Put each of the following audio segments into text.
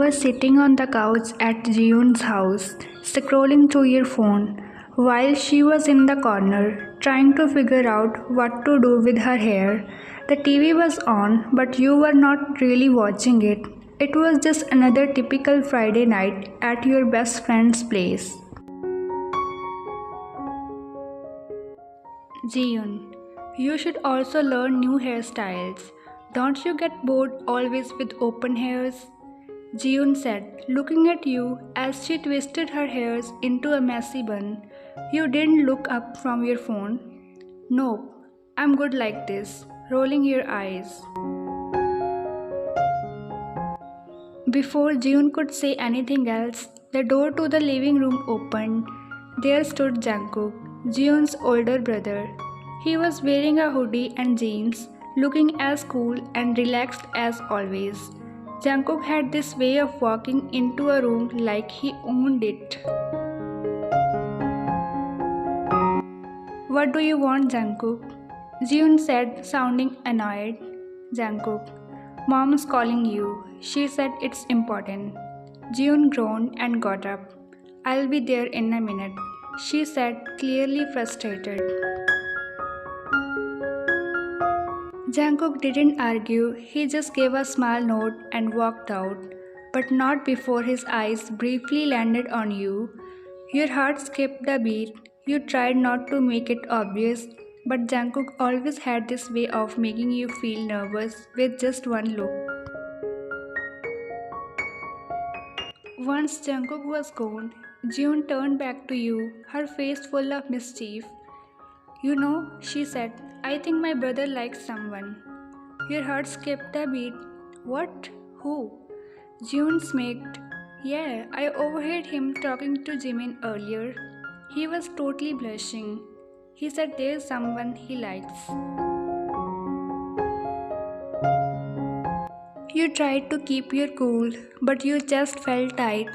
was sitting on the couch at Jiyoon's house, scrolling through your phone, while she was in the corner, trying to figure out what to do with her hair. The TV was on, but you were not really watching it. It was just another typical Friday night at your best friend's place. Jiyoon, you should also learn new hairstyles. Don't you get bored always with open hairs? Jiyoon said, looking at you as she twisted her hairs into a messy bun. You didn't look up from your phone. Nope, I'm good like this, rolling your eyes. Before Jiyoon could say anything else, the door to the living room opened. There stood Jungkook, Jiyoon's older brother. He was wearing a hoodie and jeans, looking as cool and relaxed as always. Jungkook had this way of walking into a room like he owned it. What do you want, Jungkook? Jiyoon said, sounding annoyed. Jungkook, Mom's calling you. She said it's important. Jiyoon groaned and got up. I'll be there in a minute, she said, clearly frustrated. Jungkook didn't argue, he just gave a small nod and walked out, but not before his eyes briefly landed on you. Your heart skipped a beat. You tried not to make it obvious, but Jungkook always had this way of making you feel nervous with just one look. Once Jungkook was gone, Jiyoon turned back to you, her face full of mischief. You know, she said, I think my brother likes someone. Your heart skipped a beat. What? Who? Jiyoon smirked. Yeah, I overheard him talking to Jimin earlier. He was totally blushing. He said there's someone he likes. You tried to keep your cool, but your chest felt tight.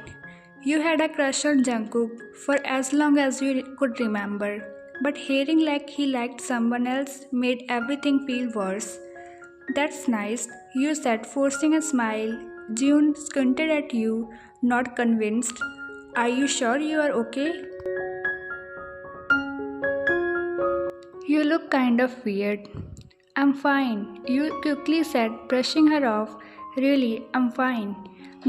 You had a crush on Jungkook for as long as you could remember. But hearing like he liked someone else made everything feel worse. That's nice, you said, forcing a smile. Jiyoon squinted at you, not convinced. Are you sure you are okay? You look kind of weird. I'm fine, you quickly said, brushing her off. Really, I'm fine.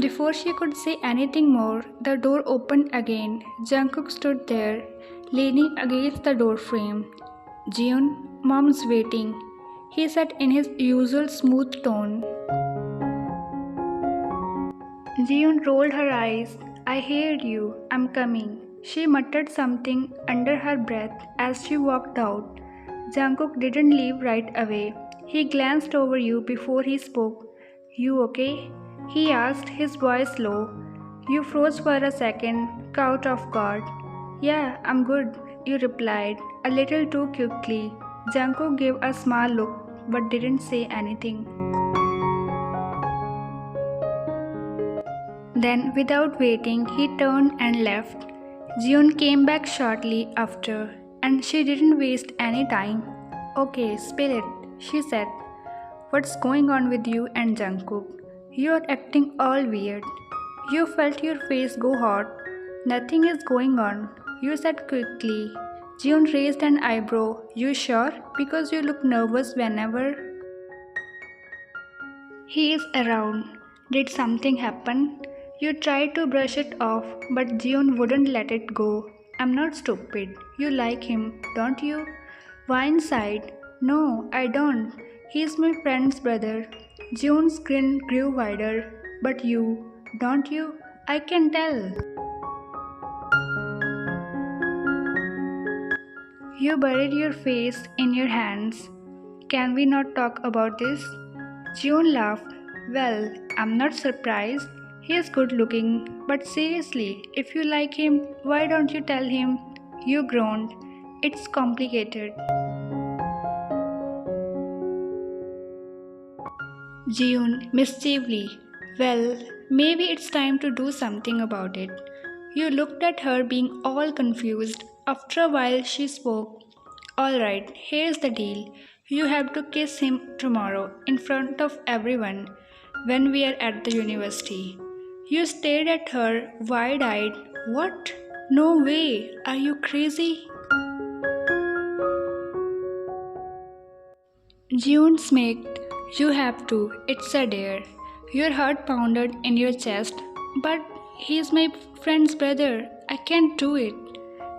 Before she could say anything more, the door opened again. Jungkook stood there, leaning against the doorframe. Jiyoon, Mom's waiting, he said in his usual smooth tone. Jiyoon rolled her eyes. I heard you, I'm coming. She muttered something under her breath as she walked out. Jungkook didn't leave right away. He glanced over you before he spoke. You okay? He asked, his voice low. You froze for a second, caught off guard. Yeah, I'm good, you replied, a little too quickly. Jungkook gave a small look but didn't say anything. Then, without waiting, he turned and left. Jiyoon came back shortly after, and she didn't waste any time. Okay, spill it, she said. What's going on with you and Jungkook? You're acting all weird. You felt your face go hot. Nothing is going on, you said quickly. Jiyoon raised an eyebrow. You sure? Because you look nervous whenever he is around. Did something happen? You tried to brush it off, but Jiyoon wouldn't let it go. I'm not stupid. You like him, don't you? Vine sighed. No, I don't. He's my friend's brother. Jiyoon's grin grew wider. But you, don't you? I can tell. You buried your face in your hands. Can we not talk about this? Jiyoon laughed. Well, I'm not surprised. He is good looking. But seriously, if you like him, why don't you tell him? You groaned. It's complicated. Jiyoon mischievously. Well, maybe it's time to do something about it. You looked at her being all confused. After a while she spoke. Alright, here's the deal. You have to kiss him tomorrow in front of everyone when we are at the university. You stared at her, wide-eyed. What? No way! Are you crazy? June smirked. You have to. It's a dare. Your heart pounded in your chest. But he's my friend's brother. I can't do it.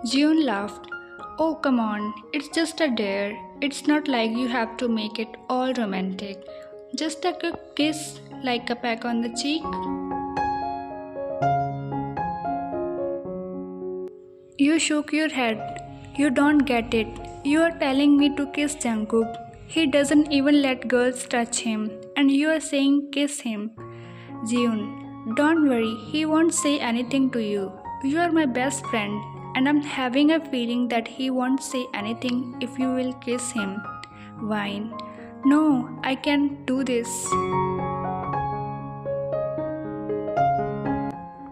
June laughed. Oh, come on. It's just a dare. It's not like you have to make it all romantic. Just a quick kiss, like a peck on the cheek. You shook your head. You don't get it. You are telling me to kiss Jungkook. He doesn't even let girls touch him. And you are saying kiss him. June, don't worry. He won't say anything to you. You are my best friend. And I'm having a feeling that he won't say anything if you will kiss him. Whine. No, I can't do this.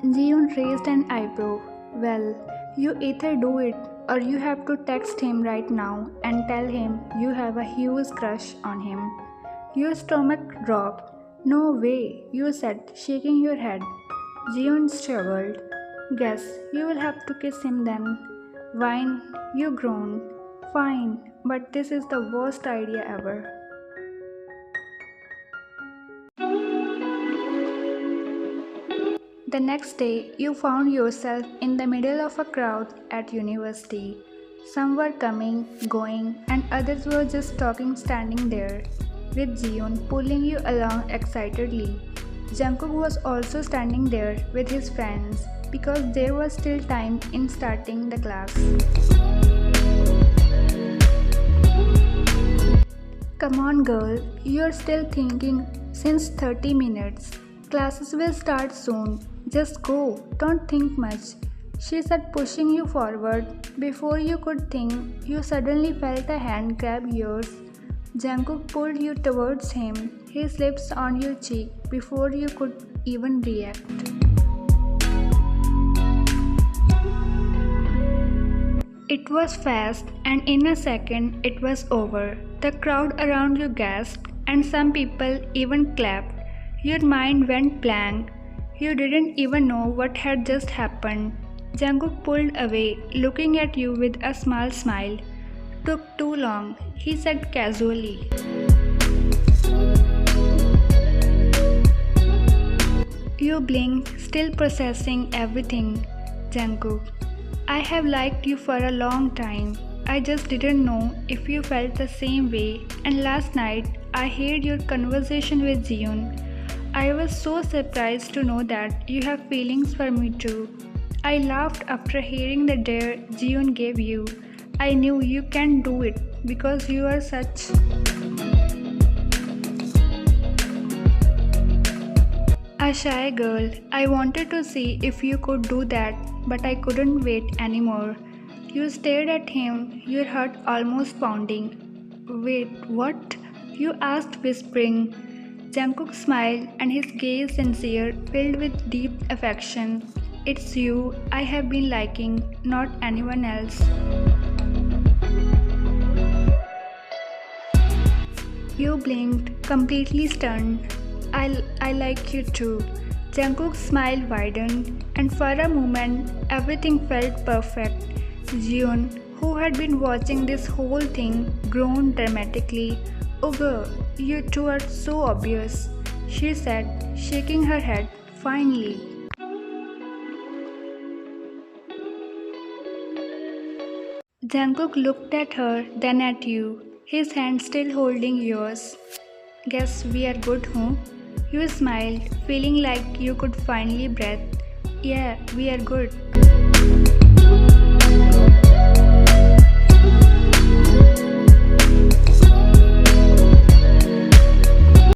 Jiyoon raised an eyebrow. Well, you either do it or you have to text him right now and tell him you have a huge crush on him. Your stomach dropped. No way, you said, shaking your head. Jiyoon struggled. Guess you will have to kiss him then. Whine, you groaned. Fine, but this is the worst idea ever. The next day, you found yourself in the middle of a crowd at university. Some were coming, going, and others were just talking standing there, with Jiyoon pulling you along excitedly. Jungkook was also standing there with his friends because there was still time in starting the class. Come on girl, you're still thinking since 30 minutes. Classes will start soon. Just go, don't think much, she said, pushing you forward. Before you could think, you suddenly felt a hand grab yours. Jungkook pulled you towards him, his lips on your cheek before you could even react. It was fast, and in a second it was over. The crowd around you gasped, and some people even clapped. Your mind went blank. You didn't even know what had just happened. Jungkook pulled away, looking at you with a small smile. Took too long, he said casually. You blinked, still processing everything. Jungkook, I have liked you for a long time. I just didn't know if you felt the same way, and last night I heard your conversation with Jiyoon. I was so surprised to know that you have feelings for me too. I laughed after hearing the dare Jiyoon gave you. I knew you can do it because you are such a shy girl. I wanted to see if you could do that, but I couldn't wait anymore. You stared at him, your heart almost pounding. Wait, what? You asked, whispering. Jungkook smiled and his gaze sincere, filled with deep affection. It's you I have been liking, not anyone else. You blinked, completely stunned. I like you too. Jungkook's smile widened, and for a moment, everything felt perfect. Jiyoon, who had been watching this whole thing, groaned dramatically. Ugh, you two are so obvious, she said, shaking her head. Finally. Jungkook looked at her, then at you, his hand still holding yours. Guess we are good, huh? You smiled, feeling like you could finally breathe. Yeah, we are good.